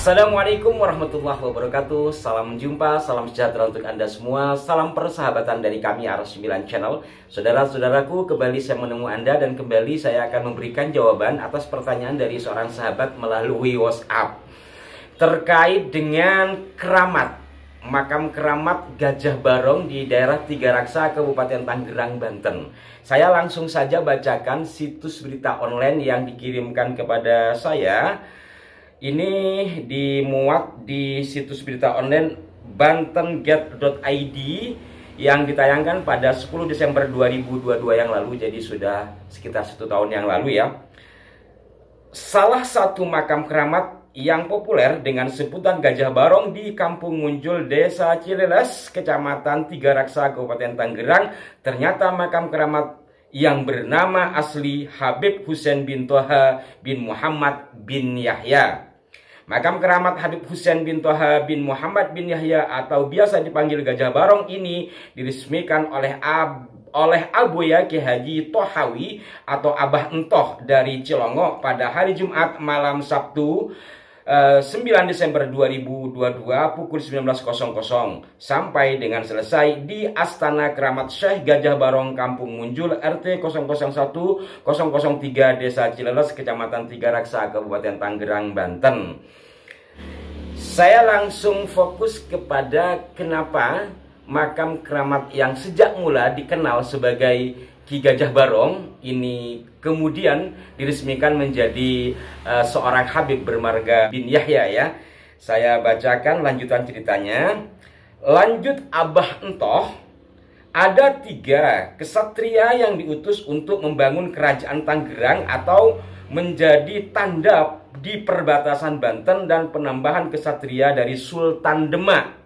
Assalamualaikum warahmatullahi wabarakatuh. Salam jumpa, salam sejahtera untuk Anda semua. Salam persahabatan dari kami Ars9 Channel. Saudara-saudaraku, kembali saya menemui Anda dan kembali saya akan memberikan jawaban atas pertanyaan dari seorang sahabat melalui WhatsApp terkait dengan keramat, makam keramat Gajah Barong di daerah Tiga Raksa, Kabupaten Tangerang, Banten. Saya langsung saja bacakan situs berita online yang dikirimkan kepada saya. Ini dimuat di situs berita online bantengate.id yang ditayangkan pada 10 Desember 2022 yang lalu, jadi sudah sekitar 1 tahun yang lalu ya. Salah satu makam keramat yang populer dengan sebutan Gajah Barong di Kampung Munjul, Desa Cileles, Kecamatan Tiga Raksa, Kabupaten Tangerang, ternyata makam keramat yang bernama asli Habib Husein bin Toha bin Muhammad bin Yahya. Makam keramat Habib Husein bin Toha bin Muhammad bin Yahya atau biasa dipanggil Gajah Barong ini diresmikan oleh Abuya Ki Haji Tohawi atau Abah Entoh dari Cilongo pada hari Jumat malam Sabtu 9 Desember 2022 pukul 19.00 sampai dengan selesai di Astana Keramat Syekh Gajah Barong Kampung Munjul RT 001 003 Desa Cileles Kecamatan Tiga Raksa Kabupaten Tangerang, Banten. Saya langsung fokus kepada kenapa makam keramat yang sejak mula dikenal sebagai Ki Gajah Barong ini kemudian diresmikan menjadi seorang Habib bermarga bin Yahya ya. Saya bacakan lanjutan ceritanya. Lanjut Abah Entoh, ada 3 kesatria yang diutus untuk membangun kerajaan Tangerang atau menjadi tanda di perbatasan Banten dan penambahan kesatria dari Sultan Demak.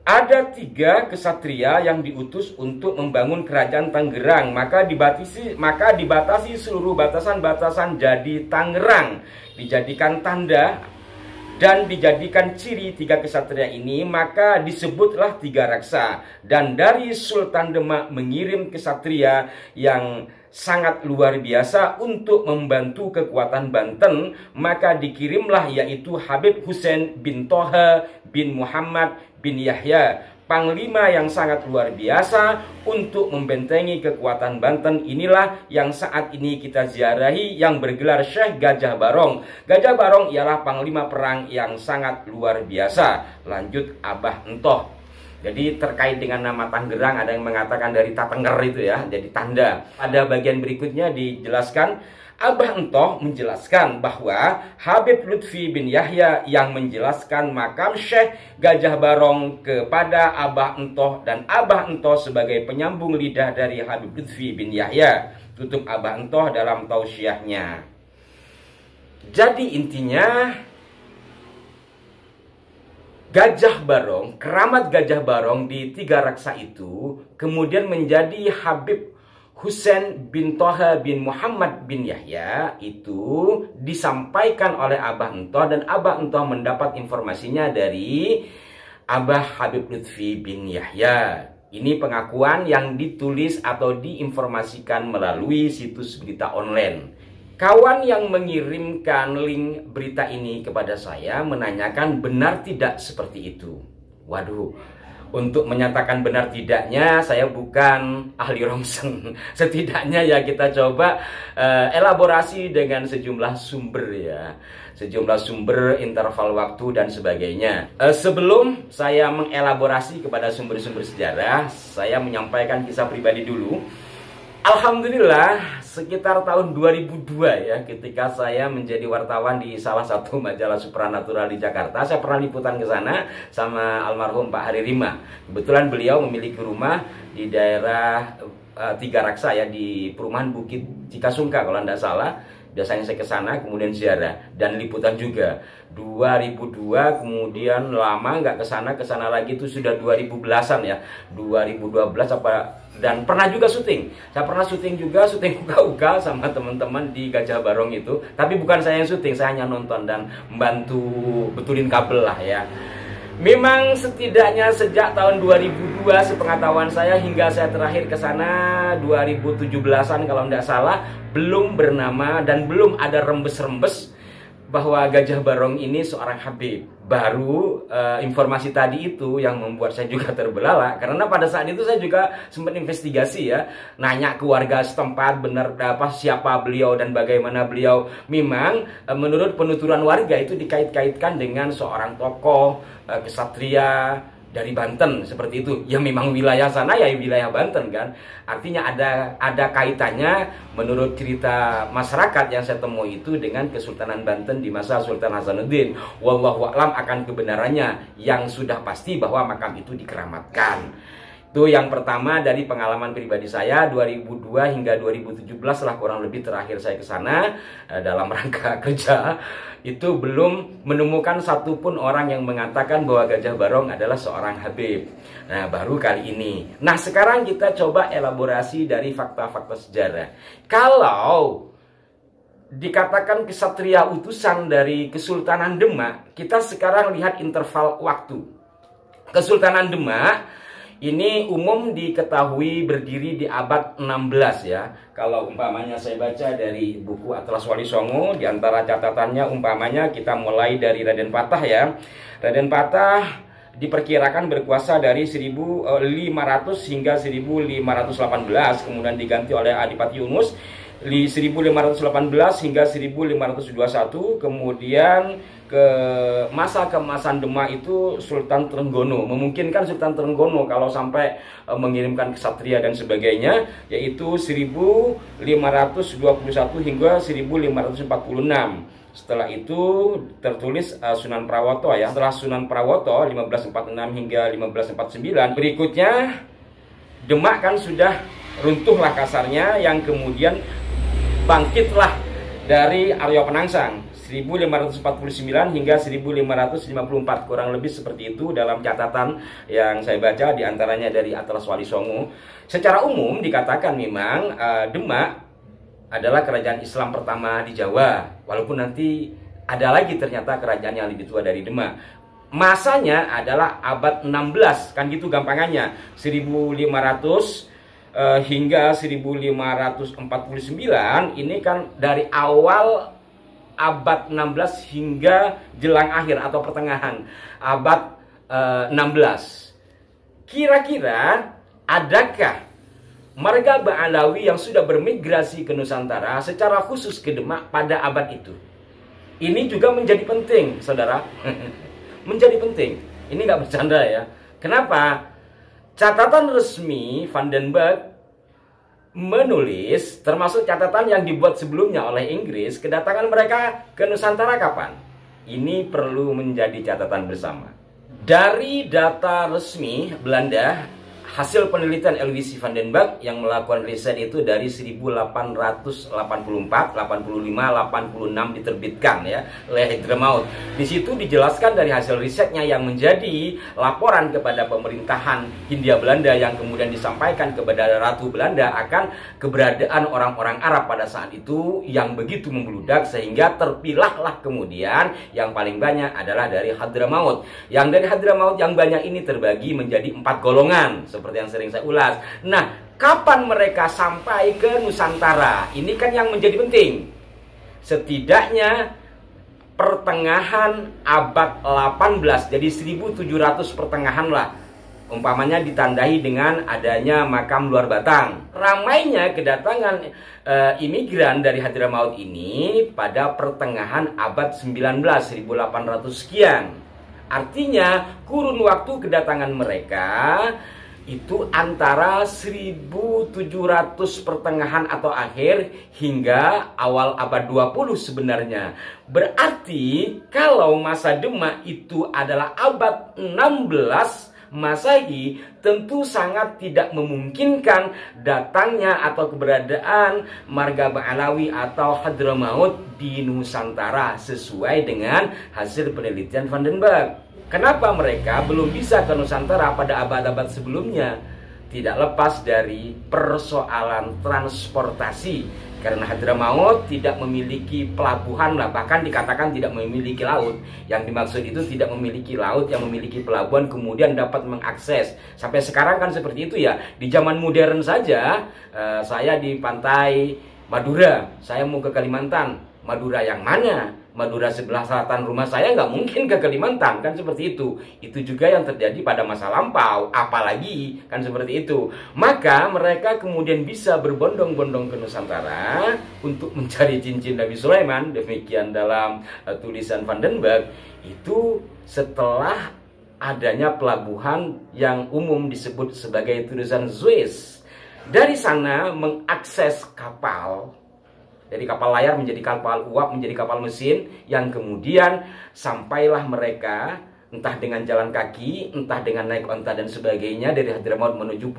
Ada 3 kesatria yang diutus untuk membangun kerajaan Tangerang, maka dibatasi seluruh batasan-batasan jadi Tangerang, dijadikan tanda dan dijadikan ciri 3 kesatria ini, maka disebutlah Tiga Raksa. Dan dari Sultan Demak mengirim kesatria yang sangat luar biasa untuk membantu kekuatan Banten, maka dikirimlah yaitu Habib Husein bin Toha bin Muhammad bin Yahya, panglima yang sangat luar biasa untuk membentengi kekuatan Banten. Inilah yang saat ini kita ziarahi yang bergelar Syekh Gajah Barong. Gajah Barong ialah panglima perang yang sangat luar biasa. Lanjut Abah Entoh. Jadi terkait dengan nama Tangerang, ada yang mengatakan dari Tatenger itu ya, jadi tanda. Pada bagian berikutnya dijelaskan, Abah Entoh menjelaskan bahwa Habib Lutfi bin Yahya yang menjelaskan makam Syekh Gajah Barong kepada Abah Entoh dan Abah Entoh sebagai penyambung lidah dari Habib Lutfi bin Yahya. Tutup Abah Entoh dalam tausiahnya. Jadi intinya Gajah Barong, keramat Gajah Barong di Tiga Raksa itu kemudian menjadi Habib Husein bin Toha bin Muhammad bin Yahya, itu disampaikan oleh Abah Entoh dan Abah Entoh mendapat informasinya dari Abah Habib Lutfi bin Yahya. Ini pengakuan yang ditulis atau diinformasikan melalui situs berita online. Kawan yang mengirimkan link berita ini kepada saya menanyakan benar tidak seperti itu. Waduh, untuk menyatakan benar tidaknya saya bukan ahli rongseng. Setidaknya ya kita coba elaborasi dengan sejumlah sumber ya. Sejumlah sumber, interval waktu dan sebagainya. Sebelum saya mengelaborasi kepada sumber-sumber sejarah, saya menyampaikan kisah pribadi dulu. Alhamdulillah sekitar tahun 2002 ya, ketika saya menjadi wartawan di salah satu majalah supranatural di Jakarta, saya pernah liputan ke sana sama almarhum Pak Hari Rima. Kebetulan beliau memiliki rumah di daerah Tiga Raksa ya, di perumahan Bukit Cikasungka kalau tidak salah. Biasanya saya ke sana kemudian ziarah dan liputan juga. 2002 kemudian lama nggak ke sana lagi itu sudah 2010-an ya. 2012 apa, dan pernah juga syuting. Saya pernah syuting juga, syuting uga-uga sama teman-teman di Gajah Barong itu. Tapi bukan saya yang syuting, saya hanya nonton dan membantu betulin kabel lah ya. Memang setidaknya sejak tahun 2002 sepengetahuan saya hingga saya terakhir ke sana 2017-an kalau tidak salah, belum bernama dan belum ada rembes-rembes bahwa Gajah Barong ini seorang Habib. Baru informasi tadi itu yang membuat saya juga terbelalak, karena pada saat itu saya juga sempat investigasi ya, nanya ke warga setempat benar apa siapa beliau dan bagaimana beliau. Memang menurut penuturan warga itu dikait-kaitkan dengan seorang tokoh kesatria dari Banten seperti itu. Ya memang wilayah sana ya wilayah Banten kan. Artinya ada kaitannya menurut cerita masyarakat yang saya temui itu dengan Kesultanan Banten di masa Sultan Hasanuddin. Wallahu a'lam akan kebenarannya, yang sudah pasti bahwa makam itu dikeramatkan. Itu yang pertama dari pengalaman pribadi saya 2002 hingga 2017 lah kurang lebih terakhir saya ke sana dalam rangka kerja. Itu belum menemukan satupun orang yang mengatakan bahwa Gajah Barong adalah seorang Habib. Nah, baru kali ini. Nah, sekarang kita coba elaborasi dari fakta-fakta sejarah. Kalau dikatakan kesatria utusan dari Kesultanan Demak, kita sekarang lihat interval waktu. Kesultanan Demak ini umum diketahui berdiri di abad 16 ya. Kalau umpamanya saya baca dari buku Atlas Wali Songo, di antara catatannya umpamanya kita mulai dari Raden Patah ya. Raden Patah diperkirakan berkuasa dari 1500 hingga 1518, kemudian diganti oleh Adipati Yunus di 1518 hingga 1521, kemudian ke masa keemasan Demak itu Sultan Trenggono. Memungkinkan Sultan Trenggono kalau sampai mengirimkan kesatria dan sebagainya, yaitu 1521 hingga 1546. Setelah itu tertulis Sunan Prawoto ya. Setelah Sunan Prawoto 1546 hingga 1549, berikutnya Demak kan sudah runtuhlah kasarnya, yang kemudian bangkitlah dari Arya Penangsang 1549 hingga 1554, kurang lebih seperti itu dalam catatan yang saya baca, diantaranya dari Atlas Wali Songo. Secara umum dikatakan memang Demak adalah kerajaan Islam pertama di Jawa, walaupun nanti ada lagi ternyata kerajaan yang lebih tua dari Demak. Masanya adalah abad 16, kan gitu gampangannya, 1500 hingga 1549. Ini kan dari awal abad 16 hingga jelang akhir atau pertengahan abad 16. Kira-kira adakah marga Ba'alawi yang sudah bermigrasi ke Nusantara secara khusus ke Demak pada abad itu? Ini juga menjadi penting, saudara. Menjadi penting. Ini nggak bercanda ya. Kenapa? Catatan resmi Van den Berg menulis, termasuk catatan yang dibuat sebelumnya oleh Inggris, kedatangan mereka ke Nusantara kapan? Ini perlu menjadi catatan bersama. Dari data resmi Belanda, hasil penelitian LWC Van den Berg yang melakukan riset itu dari 1884, 85, 86 diterbitkan ya oleh Hadramaut. Di situ dijelaskan dari hasil risetnya yang menjadi laporan kepada pemerintahan Hindia Belanda, yang kemudian disampaikan kepada Ratu Belanda akan keberadaan orang-orang Arab pada saat itu yang begitu membludak, sehingga terpilahlah kemudian yang paling banyak adalah dari Hadramaut. Yang dari Hadramaut yang banyak ini terbagi menjadi 4 golongan, seperti yang sering saya ulas. Nah, kapan mereka sampai ke Nusantara? Ini kan yang menjadi penting. Setidaknya pertengahan abad 18, jadi 1700 pertengahan lah. Umpamanya ditandai dengan adanya makam Luar Batang. Ramainya kedatangan imigran dari Hadramaut ini pada pertengahan abad 19, 1800 sekian. Artinya kurun waktu kedatangan mereka itu antara 1700 pertengahan atau akhir hingga awal abad 20 sebenarnya. Berarti kalau masa Demak itu adalah abad 16 Masehi, tentu sangat tidak memungkinkan datangnya atau keberadaan marga Ba'alawi atau Hadramaut di Nusantara sesuai dengan hasil penelitian Van den Berg. Kenapa mereka belum bisa ke Nusantara pada abad-abad sebelumnya? Tidak lepas dari persoalan transportasi. Karena Hadramaut tidak memiliki pelabuhan lah, bahkan dikatakan tidak memiliki laut. Yang dimaksud itu tidak memiliki laut yang memiliki pelabuhan kemudian dapat mengakses. Sampai sekarang kan seperti itu ya. Di zaman modern saja, saya di pantai Madura, saya mau ke Kalimantan. Madura yang mana? Madura sebelah selatan rumah saya nggak mungkin ke Kalimantan, kan seperti itu. Itu juga yang terjadi pada masa lampau, apalagi kan seperti itu. Maka mereka kemudian bisa berbondong-bondong ke Nusantara untuk mencari cincin Nabi Sulaiman. Demikian dalam tulisan Van den Berg. Itu setelah adanya pelabuhan yang umum disebut sebagai tulisan Suez. Dari sana mengakses kapal, dari kapal layar menjadi kapal uap, menjadi kapal mesin, yang kemudian sampailah mereka entah dengan jalan kaki, entah dengan naik onta dan sebagainya, dari Hadramaut menuju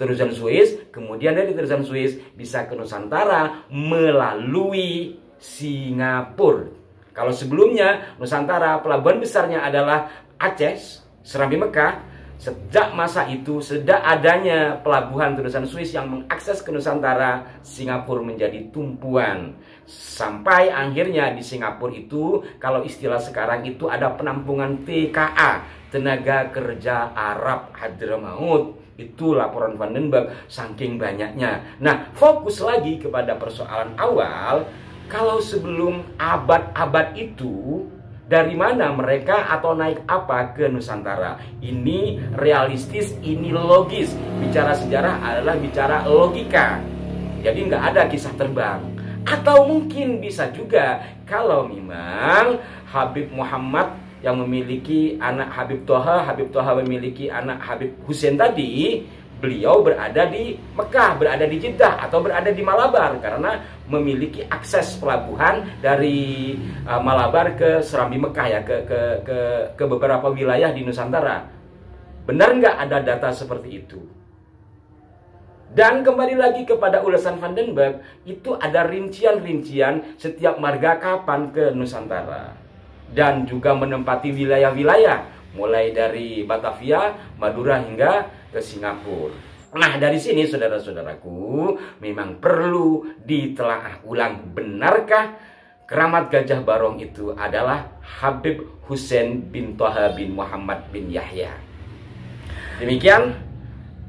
tulisan Suez. Kemudian dari tulisan Suez bisa ke Nusantara melalui Singapura. Kalau sebelumnya Nusantara pelabuhan besarnya adalah Aceh, Serambi Mekah. Sejak masa itu, sejak adanya pelabuhan tulisan Suez yang mengakses ke Nusantara, Singapura menjadi tumpuan. Sampai akhirnya di Singapura itu, kalau istilah sekarang itu ada penampungan TKA, Tenaga Kerja Arab Hadramaut. Itu laporan Van den Berg, saking banyaknya. Nah, fokus lagi kepada persoalan awal. Kalau sebelum abad-abad itu, dari mana mereka atau naik apa ke Nusantara? Ini realistis, ini logis. Bicara sejarah adalah bicara logika. Jadi nggak ada kisah terbang. Atau mungkin bisa juga kalau memang Habib Muhammad yang memiliki anak Habib Toha memiliki anak Habib Hussein tadi, beliau berada di Mekah, berada di Jeddah, atau berada di Malabar karena memiliki akses pelabuhan dari Malabar ke Serambi Mekah ya, ke beberapa wilayah di Nusantara. Benar nggak ada data seperti itu? Dan kembali lagi kepada ulasan Van den Berg, itu ada rincian-rincian setiap marga kapan ke Nusantara. Dan juga menempati wilayah-wilayah, mulai dari Batavia, Madura hingga ke Singapura. Nah, dari sini saudara-saudaraku, memang perlu ditelaah ulang, benarkah keramat Gajah Barong itu adalah Habib Hussein bin Toha bin Muhammad bin Yahya. Demikian,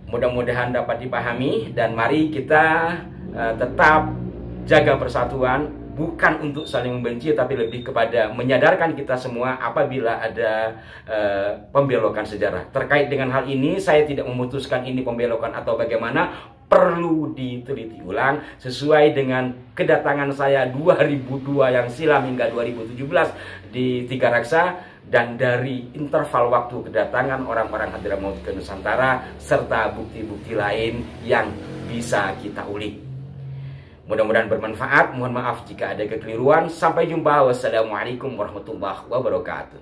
mudah-mudahan dapat dipahami, dan mari kita tetap jaga persatuan, bukan untuk saling membenci, tapi lebih kepada menyadarkan kita semua apabila ada pembelokan sejarah. Terkait dengan hal ini, saya tidak memutuskan ini pembelokan atau bagaimana, perlu diteliti ulang sesuai dengan kedatangan saya 2002 yang silam hingga 2017 di Tiga Raksa, dan dari interval waktu kedatangan orang-orang Hadramaut ke Nusantara, serta bukti-bukti lain yang bisa kita ulik. Mudah-mudahan bermanfaat. Mohon maaf jika ada kekeliruan. Sampai jumpa. Wassalamualaikum warahmatullahi wabarakatuh.